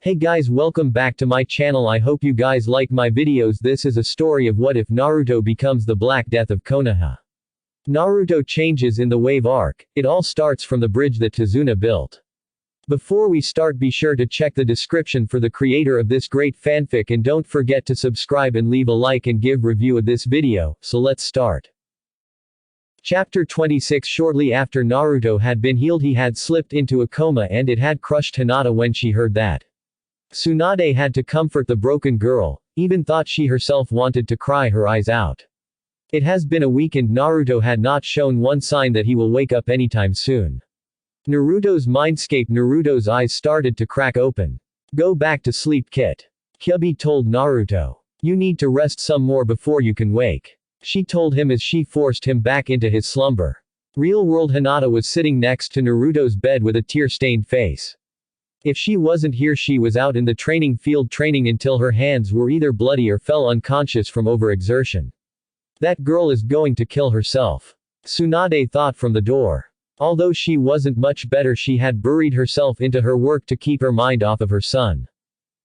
Hey guys, welcome back to my channel. I hope you guys like my videos. This is a story of what if Naruto becomes the Black Death of Konoha. Naruto changes in the Wave arc. It all starts from the bridge that Tazuna built. Before we start, be sure to check the description for the creator of this great fanfic, and don't forget to subscribe and leave a like and give review of this video. So let's start. Chapter 26. Shortly after Naruto had been healed, he had slipped into a coma and it had crushed Hinata when she heard that. Tsunade had to comfort the broken girl, even thought she herself wanted to cry her eyes out. It has been a week and Naruto had not shown one sign that he will wake up anytime soon. Naruto's mindscape. Naruto's eyes started to crack open. Go back to sleep, Kit. Kyubi told Naruto. You need to rest some more before you can wake. She told him as she forced him back into his slumber. Real-world Hinata was sitting next to Naruto's bed with a tear-stained face. If she wasn't here, she was out in the training field training until her hands were either bloody or fell unconscious from overexertion. That girl is going to kill herself. Tsunade thought from the door. Although she wasn't much better, she had buried herself into her work to keep her mind off of her son.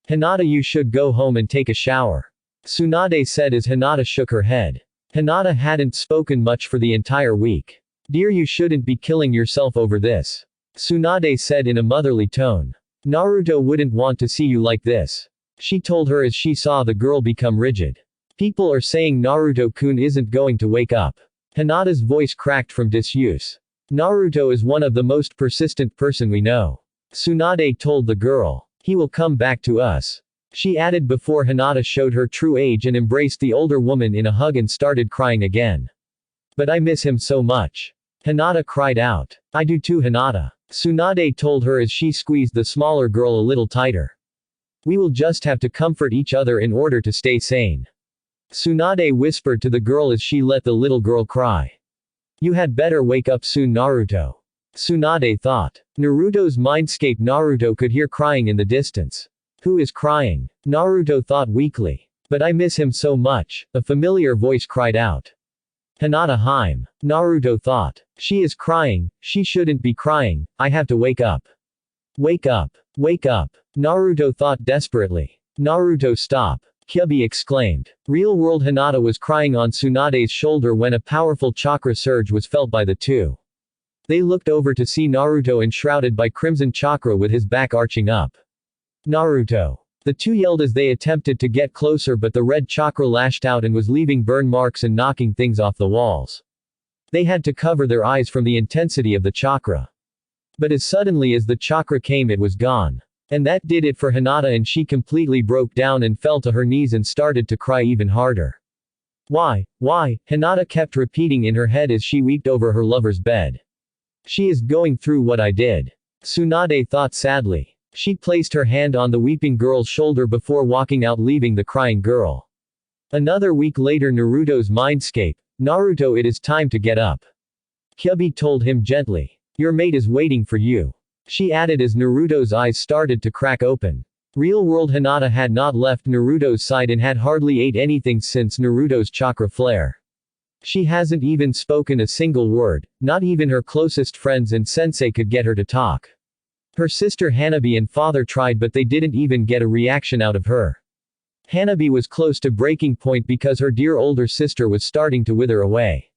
Hinata, you should go home and take a shower. Tsunade said as Hinata shook her head. Hinata hadn't spoken much for the entire week. Dear, you shouldn't be killing yourself over this. Tsunade said in a motherly tone. Naruto wouldn't want to see you like this. She told her as she saw the girl become rigid. People are saying Naruto-kun isn't going to wake up. Hinata's voice cracked from disuse. Naruto is one of the most persistent person we know. Tsunade told the girl. He will come back to us. She added before Hinata showed her true age and embraced the older woman in a hug and started crying again. But I miss him so much. Hinata cried out. I do too, Hinata. Tsunade told her as she squeezed the smaller girl a little tighter. We will just have to comfort each other in order to stay sane. Tsunade whispered to the girl as she let the little girl cry. You had better wake up soon, Naruto. Tsunade thought. Naruto's mindscape. Naruto could hear crying in the distance. Who is crying? Naruto thought weakly. But I miss him so much, a familiar voice cried out. Hinata Haim. Naruto thought. She is crying, she shouldn't be crying, I have to wake up. Wake up. Wake up. Naruto thought desperately. Naruto, stop. Kyubi exclaimed. Real-world Hinata was crying on Tsunade's shoulder when a powerful chakra surge was felt by the two. They looked over to see Naruto enshrouded by crimson chakra with his back arching up. Naruto. The two yelled as they attempted to get closer, but the red chakra lashed out and was leaving burn marks and knocking things off the walls. They had to cover their eyes from the intensity of the chakra. But as suddenly as the chakra came, it was gone. And that did it for Hinata, and she completely broke down and fell to her knees and started to cry even harder. Why? Hinata kept repeating in her head as she wept over her lover's bed. She is going through what I did. Tsunade thought sadly. She placed her hand on the weeping girl's shoulder before walking out, leaving the crying girl. Another week later, Naruto's mindscape. Naruto, it is time to get up. Kyubi told him gently. Your mate is waiting for you. She added as Naruto's eyes started to crack open. Real-world Hinata had not left Naruto's side and had hardly ate anything since Naruto's chakra flare. She hasn't even spoken a single word, not even her closest friends and sensei could get her to talk. Her sister Hanabi and father tried, but they didn't even get a reaction out of her. Hanabi was close to breaking point because her dear older sister was starting to wither away.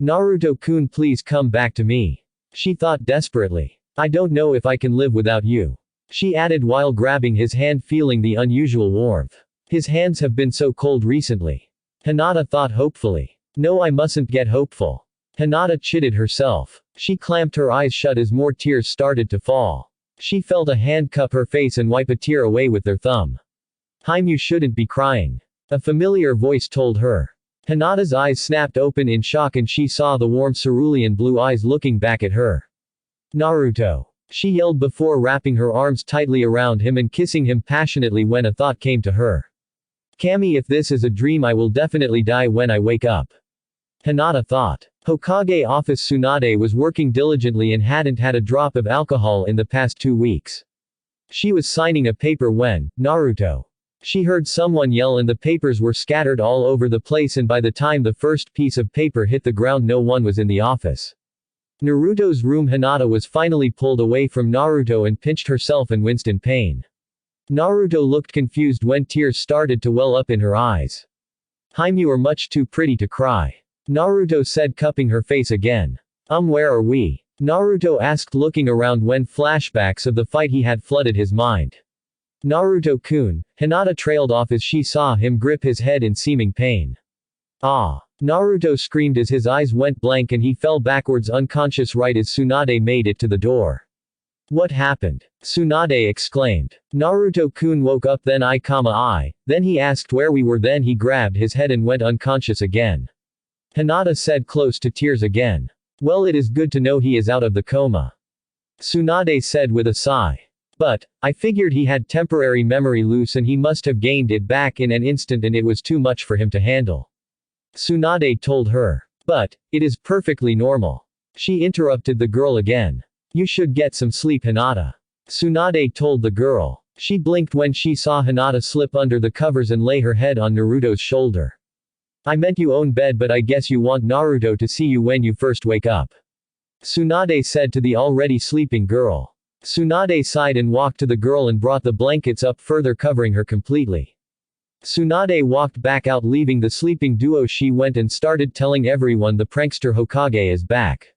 Naruto-kun, please come back to me. She thought desperately. I don't know if I can live without you. She added while grabbing his hand, feeling the unusual warmth. His hands have been so cold recently. Hinata thought hopefully. No, I mustn't get hopeful. Hinata chided herself. She clamped her eyes shut as more tears started to fall. She felt a hand cup her face and wipe a tear away with their thumb. Haim, you shouldn't be crying. A familiar voice told her. Hinata's eyes snapped open in shock and she saw the warm cerulean blue eyes looking back at her. Naruto. She yelled before wrapping her arms tightly around him and kissing him passionately when a thought came to her. Kami, if this is a dream, I will definitely die when I wake up. Hinata thought. Hokage office. Tsunade was working diligently and hadn't had a drop of alcohol in the past 2 weeks. She was signing a paper when, Naruto. She heard someone yell and the papers were scattered all over the place, and by the time the first piece of paper hit the ground, no one was in the office. Naruto's room. Hinata was finally pulled away from Naruto and pinched herself and winced in pain. Naruto looked confused when tears started to well up in her eyes. "Hime, you are much too pretty to cry," Naruto said, cupping her face again. Where are we?" Naruto asked, looking around when flashbacks of the fight he had flooded his mind. "Naruto-kun," Hinata trailed off as she saw him grip his head in seeming pain. "Ah!" Naruto screamed as his eyes went blank and he fell backwards unconscious right as Tsunade made it to the door. "What happened?" Tsunade exclaimed. Naruto-kun woke up then then he asked where we were, then he grabbed his head and went unconscious again. Hinata said, close to tears again. "Well, it is good to know he is out of the coma," Tsunade said with a sigh. "But, I figured he had temporary memory loss and he must have gained it back in an instant and it was too much for him to handle," Tsunade told her. "But, it is perfectly normal," she interrupted the girl again. "You should get some sleep, Hinata," Tsunade told the girl. She blinked when she saw Hinata slip under the covers and lay her head on Naruto's shoulder. "I meant you own bed, but I guess you want Naruto to see you when you first wake up," Tsunade said to the already sleeping girl. Tsunade sighed and walked to the girl and brought the blankets up, further covering her completely. Tsunade walked back out, leaving the sleeping duo. She went and started telling everyone the prankster Hokage is back.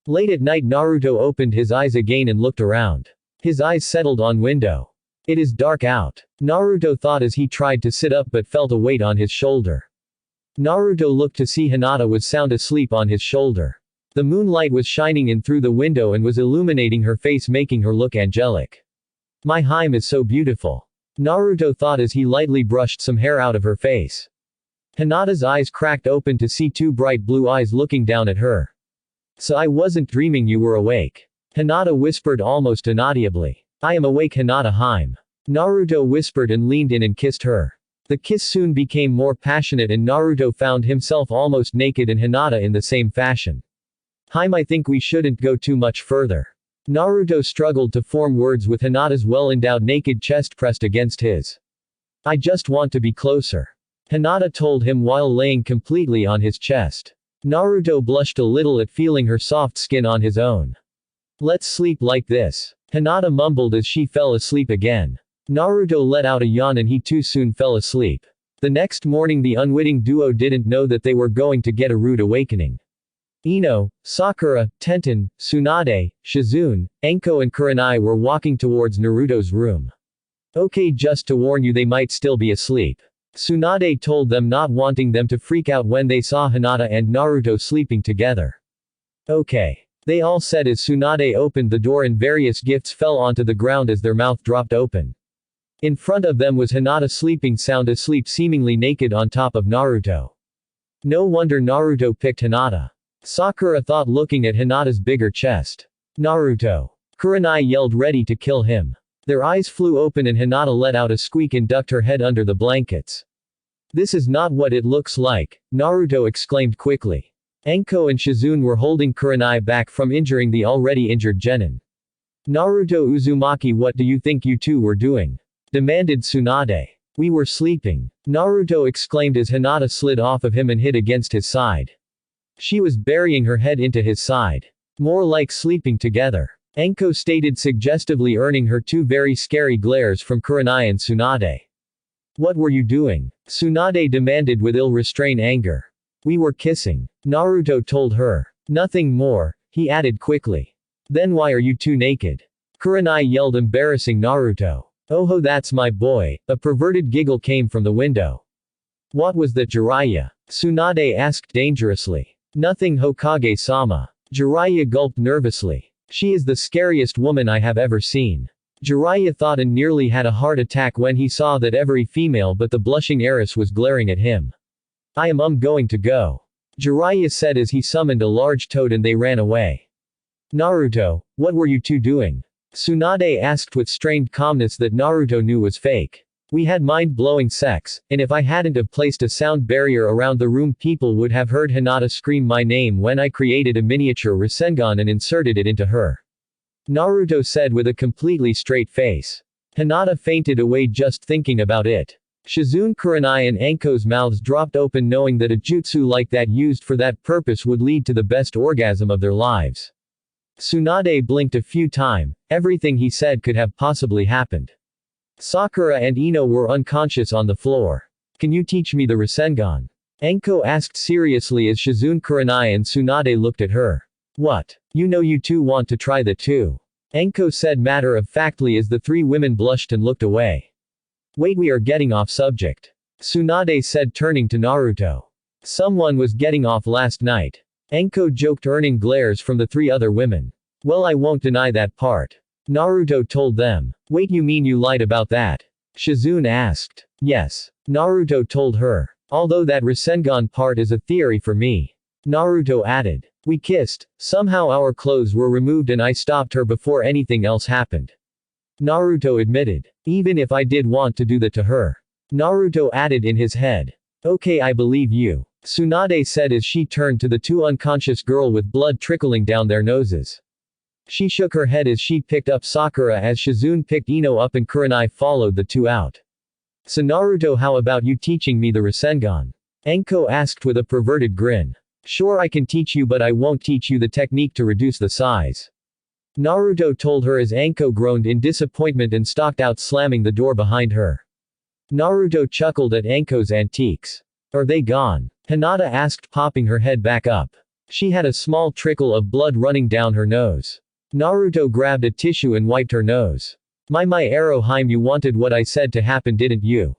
Late at night, Naruto opened his eyes again and looked around. His eyes settled on window. "It is dark out," Naruto thought as he tried to sit up but felt a weight on his shoulder. Naruto looked to see Hinata was sound asleep on his shoulder. The moonlight was shining in through the window and was illuminating her face, making her look angelic. "My Hime is so beautiful," Naruto thought as he lightly brushed some hair out of her face. Hinata's eyes cracked open to see two bright blue eyes looking down at her. "So I wasn't dreaming, you were awake," Hinata whispered almost inaudibly. "I am awake, Hinata Hime," Naruto whispered and leaned in and kissed her. The kiss soon became more passionate and Naruto found himself almost naked and Hinata in the same fashion. "Hime, I think we shouldn't go too much further." Naruto struggled to form words with Hinata's well-endowed naked chest pressed against his. "I just want to be closer," Hinata told him while laying completely on his chest. Naruto blushed a little at feeling her soft skin on his own. "Let's sleep like this," Hinata mumbled as she fell asleep again. Naruto let out a yawn and he too soon fell asleep. The next morning, the unwitting duo didn't know that they were going to get a rude awakening. Ino, Sakura, Tenten, Tsunade, Shizune, Enko and Kurenai were walking towards Naruto's room. "Okay, just to warn you, they might still be asleep," Tsunade told them, not wanting them to freak out when they saw Hinata and Naruto sleeping together. "Okay," they all said as Tsunade opened the door and various gifts fell onto the ground as their mouth dropped open. In front of them was Hinata sleeping sound asleep, seemingly naked on top of Naruto. No wonder Naruto picked Hinata, Sakura thought, looking at Hinata's bigger chest. "Naruto!" Kurenai yelled, ready to kill him. Their eyes flew open and Hinata let out a squeak and ducked her head under the blankets. "This is not what it looks like," Naruto exclaimed quickly. Enko and Shizune were holding Kurenai back from injuring the already injured genin. "Naruto Uzumaki, what do you think you two were doing?" demanded Tsunade. "We were sleeping," Naruto exclaimed as Hinata slid off of him and hit against his side. She was burying her head into his side. "More like sleeping together," Enko stated suggestively, earning her two very scary glares from Kurenai and Tsunade. "What were you doing?" Tsunade demanded with ill-restrained anger. "We were kissing," Naruto told her. "Nothing more," he added quickly. "Then why are you two naked?" Kurenai yelled, embarrassing Naruto. "Oh, that's my boy." A perverted giggle came from the window. "What was that, Jiraiya?" Tsunade asked dangerously. "Nothing, Hokage-sama." Jiraiya gulped nervously. "She is the scariest woman I have ever seen." Jiraiya thought and nearly had a heart attack when he saw that every female but the blushing heiress was glaring at him. "I am going to go," Jiraiya said as he summoned a large toad and they ran away. "Naruto, what were you two doing?" Tsunade asked with strained calmness that Naruto knew was fake. "We had mind-blowing sex, and if I hadn't have placed a sound barrier around the room, people would have heard Hinata scream my name when I created a miniature Rasengan and inserted it into her," Naruto said with a completely straight face. Hinata fainted away just thinking about it. Shizune, Kurenai and Enko's mouths dropped open, knowing that a jutsu like that used for that purpose would lead to the best orgasm of their lives. Tsunade blinked a few times. Everything he said could have possibly happened. Sakura and Ino were unconscious on the floor. Can you teach me the Rasengan? Enko asked seriously as Shizune Kurenai and Tsunade looked at her. What? You know you two want to try that too. Enko said matter-of-factly as the three women blushed and looked away. Wait, we are getting off subject. Tsunade said turning to Naruto. Someone was getting off last night. Enko joked earning glares from the three other women. Well, I won't deny that part. Naruto told them. Wait, you mean you lied about that? Shizune asked. Yes. Naruto told her. Although that Rasengan part is a theory for me. Naruto added. We kissed, somehow our clothes were removed and I stopped her before anything else happened. Naruto admitted. Even if I did want to do that to her. Naruto added in his head. Okay, I believe you. Tsunade said as she turned to the two unconscious girl with blood trickling down their noses. She shook her head as she picked up Sakura as Shizune picked Ino up and Kurenai followed the two out. So Naruto, how about you teaching me the Rasengan? Enko asked with a perverted grin. Sure, I can teach you, but I won't teach you the technique to reduce the size. Naruto told her as Enko groaned in disappointment and stalked out, slamming the door behind her. Naruto chuckled at Enko's antiques. Are they gone? Hinata asked, popping her head back up. She had a small trickle of blood running down her nose. Naruto grabbed a tissue and wiped her nose. My Aroheim, you wanted what I said to happen, didn't you?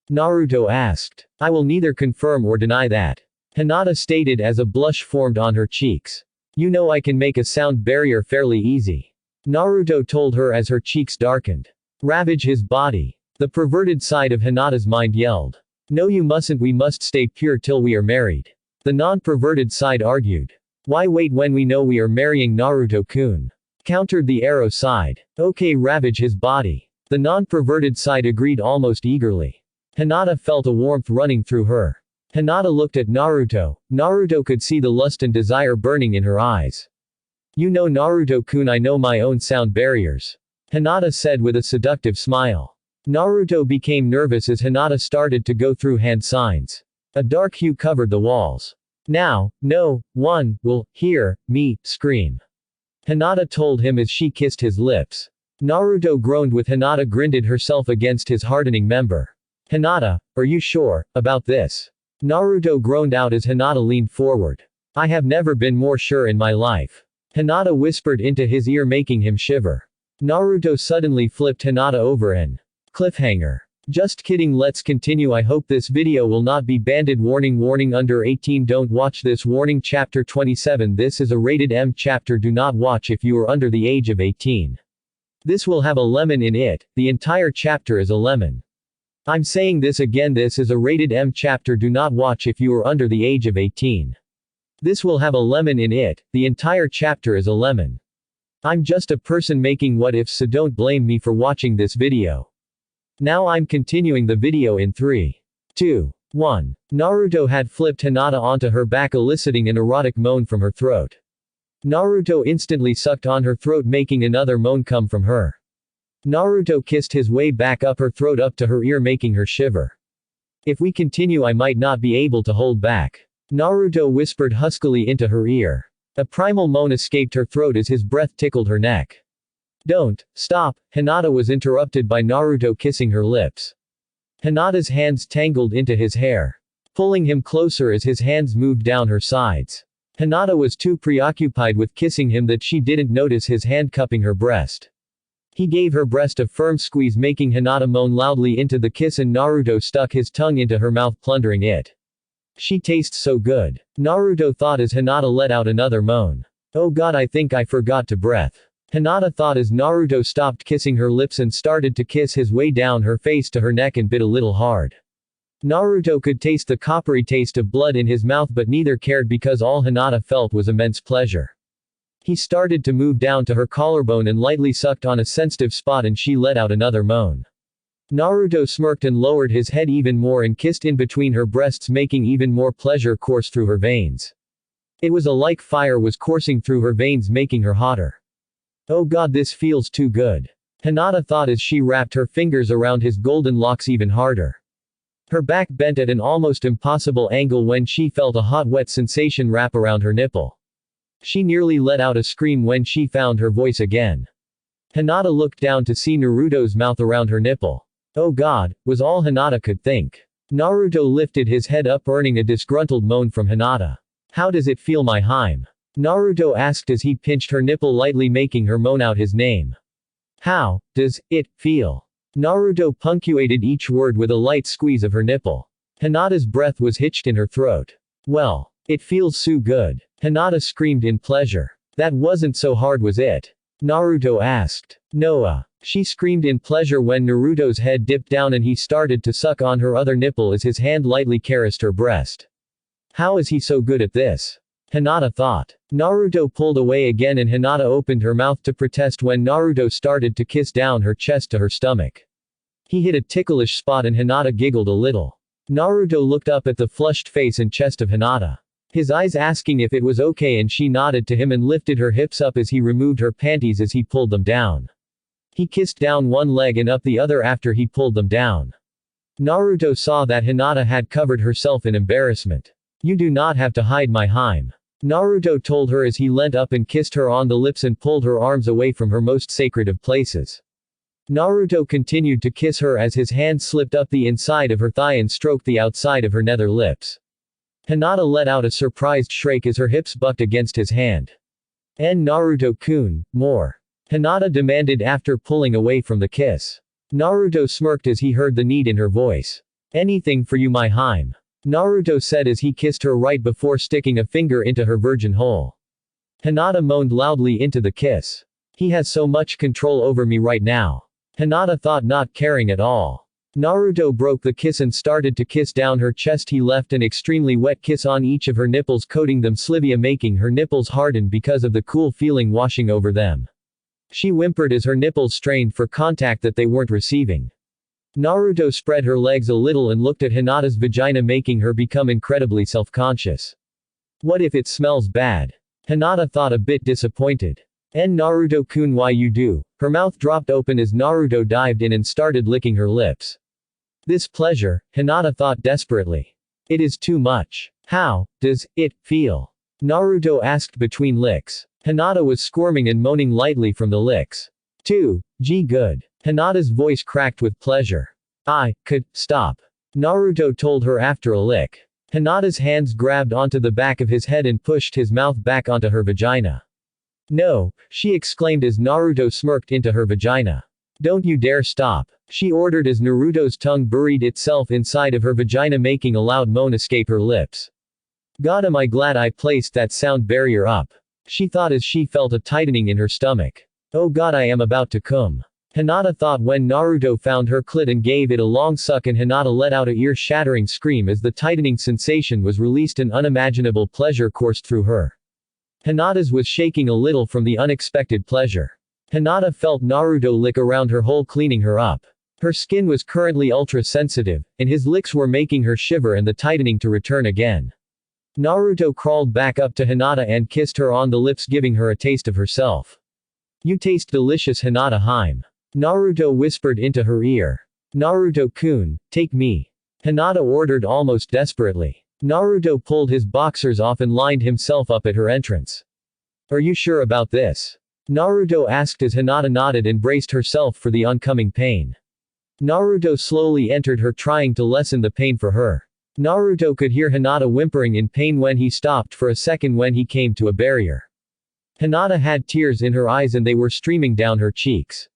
Naruto asked. I will neither confirm or deny that. Hinata stated as a blush formed on her cheeks. You know I can make a sound barrier fairly easy. Naruto told her as her cheeks darkened. Ravage his body. The perverted side of Hinata's mind yelled. No, you mustn't, we must stay pure till we are married. The non-perverted side argued. Why wait when we know we are marrying Naruto-kun? Countered the arrow side. Okay, ravage his body. The non-perverted side agreed almost eagerly. Hinata felt a warmth running through her. Hinata looked at Naruto. Naruto could see the lust and desire burning in her eyes. You know Naruto-kun, I know my own sound barriers. Hinata said with a seductive smile. Naruto became nervous as Hinata started to go through hand signs. A dark hue covered the walls. Now, no one will hear me scream. Hinata told him as she kissed his lips. Naruto groaned with Hinata grinded herself against his hardening member. Hinata, are you sure about this? Naruto groaned out as Hinata leaned forward. I have never been more sure in my life. Hinata whispered into his ear, making him shiver. Naruto suddenly flipped Hinata over and cliffhanger. Just kidding, let's continue. I hope this video will not be banned. Warning under 18, don't watch this. Warning chapter 27, this is a rated M chapter, do not watch if you are under the age of 18. This will have a lemon in it, the entire chapter is a lemon. I'm saying this again, this is a rated M chapter, do not watch if you are under the age of 18. This will have a lemon in it, the entire chapter is a lemon. I'm just a person making what ifs, so don't blame me for watching this video. Now I'm continuing the video in 3, 2, 1. Naruto had flipped Hinata onto her back, eliciting an erotic moan from her throat. Naruto instantly sucked on her throat, making another moan come from her. Naruto kissed his way back up her throat up to her ear, making her shiver. If we continue I might not be able to hold back. Naruto whispered huskily into her ear. A primal moan escaped her throat as his breath tickled her neck. Don't stop, Hinata was interrupted by Naruto kissing her lips. Hinata's hands tangled into his hair, pulling him closer as his hands moved down her sides. Hinata was too preoccupied with kissing him that she didn't notice his hand cupping her breast. He gave her breast a firm squeeze, making Hinata moan loudly into the kiss, and Naruto stuck his tongue into her mouth, plundering it. She tastes so good, Naruto thought as Hinata let out another moan. Oh god, I think I forgot to breath. Hinata thought as Naruto stopped kissing her lips and started to kiss his way down her face to her neck and bit a little hard. Naruto could taste the coppery taste of blood in his mouth, but neither cared because all Hinata felt was immense pleasure. He started to move down to her collarbone and lightly sucked on a sensitive spot, and she let out another moan. Naruto smirked and lowered his head even more and kissed in between her breasts, making even more pleasure course through her veins. It was like fire was coursing through her veins, making her hotter. Oh god, this feels too good, Hinata thought as she wrapped her fingers around his golden locks even harder. Her back bent at an almost impossible angle when she felt a hot wet sensation wrap around her nipple. She nearly let out a scream when she found her voice again. Hinata looked down to see Naruto's mouth around her nipple. Oh god, was all Hinata could think. Naruto lifted his head up, earning a disgruntled moan from Hinata. How does it feel, my Hime? Naruto asked as he pinched her nipple lightly, making her moan out his name. How does it feel? Naruto punctuated each word with a light squeeze of her nipple. Hinata's breath was hitched in her throat. Well, it feels so good. Hinata screamed in pleasure. That wasn't so hard, was it? Naruto asked. Noah. She screamed in pleasure when Naruto's head dipped down and he started to suck on her other nipple as his hand lightly caressed her breast. How is he so good at this? Hinata thought. Naruto pulled away again and Hinata opened her mouth to protest when Naruto started to kiss down her chest to her stomach. He hit a ticklish spot and Hinata giggled a little. Naruto looked up at the flushed face and chest of Hinata. His eyes asking if it was okay, and she nodded to him and lifted her hips up as he removed her panties as he pulled them down. He kissed down one leg and up the other after he pulled them down. Naruto saw that Hinata had covered herself in embarrassment. You do not have to hide, my Hime. Naruto told her as he leant up and kissed her on the lips and pulled her arms away from her most sacred of places. Naruto continued to kiss her as his hand slipped up the inside of her thigh and stroked the outside of her nether lips. Hinata let out a surprised shriek as her hips bucked against his hand. Naruto-kun, more. Hinata demanded after pulling away from the kiss. Naruto smirked as he heard the need in her voice. Anything for you, my Hime. Naruto said as he kissed her right before sticking a finger into her virgin hole. Hinata moaned loudly into the kiss. He has so much control over me right now. Hinata thought, not caring at all. Naruto broke the kiss and started to kiss down her chest. He left an extremely wet kiss on each of her nipples, coating them slivia, making her nipples harden because of the cool feeling washing over them. She whimpered as her nipples strained for contact that they weren't receiving. Naruto spread her legs a little and looked at Hinata's vagina, making her become incredibly self-conscious. What if it smells bad? Hinata thought, a bit disappointed. Naruto-kun, why you do? Her mouth dropped open as Naruto dived in and started licking her lips. This pleasure, Hinata thought desperately. It is too much. How does it feel? Naruto asked between licks. Hinata was squirming and moaning lightly from the licks. 2. Good. Hinata's voice cracked with pleasure. I could stop. Naruto told her after a lick. Hinata's hands grabbed onto the back of his head and pushed his mouth back onto her vagina. No, she exclaimed as Naruto smirked into her vagina. Don't you dare stop, she ordered as Naruto's tongue buried itself inside of her vagina, making a loud moan escape her lips. God, am I glad I placed that sound barrier up, she thought as she felt a tightening in her stomach. Oh god, I am about to cum. Hinata thought when Naruto found her clit and gave it a long suck, and Hinata let out a ear-shattering scream as the tightening sensation was released and unimaginable pleasure coursed through her. Hinata's was shaking a little from the unexpected pleasure. Hinata felt Naruto lick around her hole, cleaning her up. Her skin was currently ultra-sensitive, and his licks were making her shiver and the tightening to return again. Naruto crawled back up to Hinata and kissed her on the lips, giving her a taste of herself. You taste delicious, Hinata Hime. Naruto whispered into her ear. Naruto-kun, take me. Hinata ordered almost desperately. Naruto pulled his boxers off and lined himself up at her entrance. Are you sure about this? Naruto asked as Hinata nodded and braced herself for the oncoming pain. Naruto slowly entered her, trying to lessen the pain for her. Naruto could hear Hinata whimpering in pain when he stopped for a second when he came to a barrier. Hinata had tears in her eyes and they were streaming down her cheeks.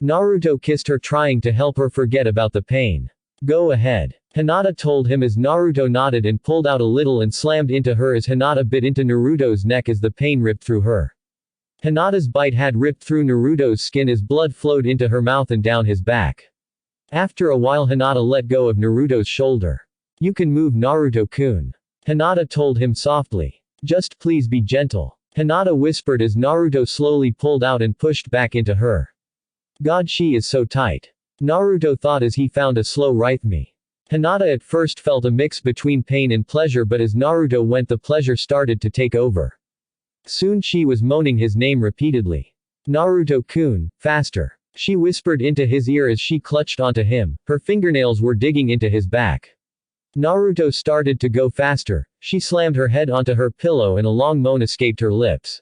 Naruto kissed her, trying to help her forget about the pain. Go ahead, Hinata told him as Naruto nodded and pulled out a little and slammed into her as Hinata bit into Naruto's neck as the pain ripped through her. Hinata's bite had ripped through Naruto's skin as blood flowed into her mouth and down his back. After a while, Hinata let go of Naruto's shoulder. You can move, Naruto-kun. Hinata told him softly. Just please be gentle, Hinata whispered as Naruto slowly pulled out and pushed back into her. God, she is so tight, Naruto thought as he found a slow rhythm. Hinata at first felt a mix between pain and pleasure, but as Naruto went, the pleasure started to take over. Soon she was moaning his name repeatedly. Naruto-kun, faster, she whispered into his ear as she clutched onto him, her fingernails were digging into his back. Naruto started to go faster, she slammed her head onto her pillow and a long moan escaped her lips.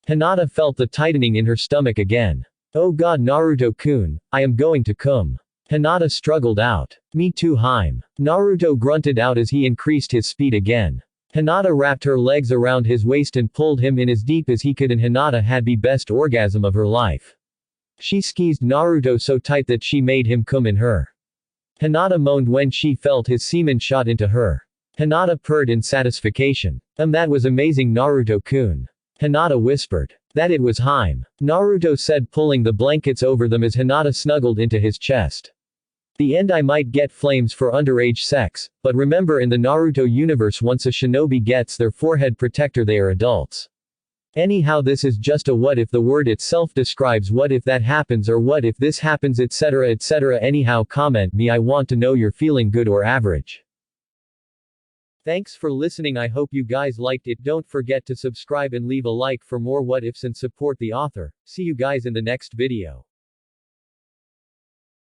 Hinata felt the tightening in her stomach again. Oh god Naruto-kun, I am going to come. Hinata struggled out. Me too Haim. Naruto grunted out as he increased his speed again. Hinata wrapped her legs around his waist and pulled him in as deep as he could and Hinata had the best orgasm of her life. She squeezed Naruto so tight that she made him come in her. Hinata moaned when she felt his semen shot into her. Hinata purred in satisfaction. That was amazing Naruto-kun. Hinata whispered. That it was Haim. Naruto said pulling the blankets over them as Hinata snuggled into his chest. The end I might get flames for underage sex, but remember in the Naruto universe once a shinobi gets their forehead protector they are adults. Anyhow this is just a what if the word itself describes what if that happens or what if this happens etc. anyhow comment me I want to know you're feeling good or average. Thanks for listening I hope you guys liked it don't forget to subscribe and leave a like for more what ifs and support the author, see you guys in the next video.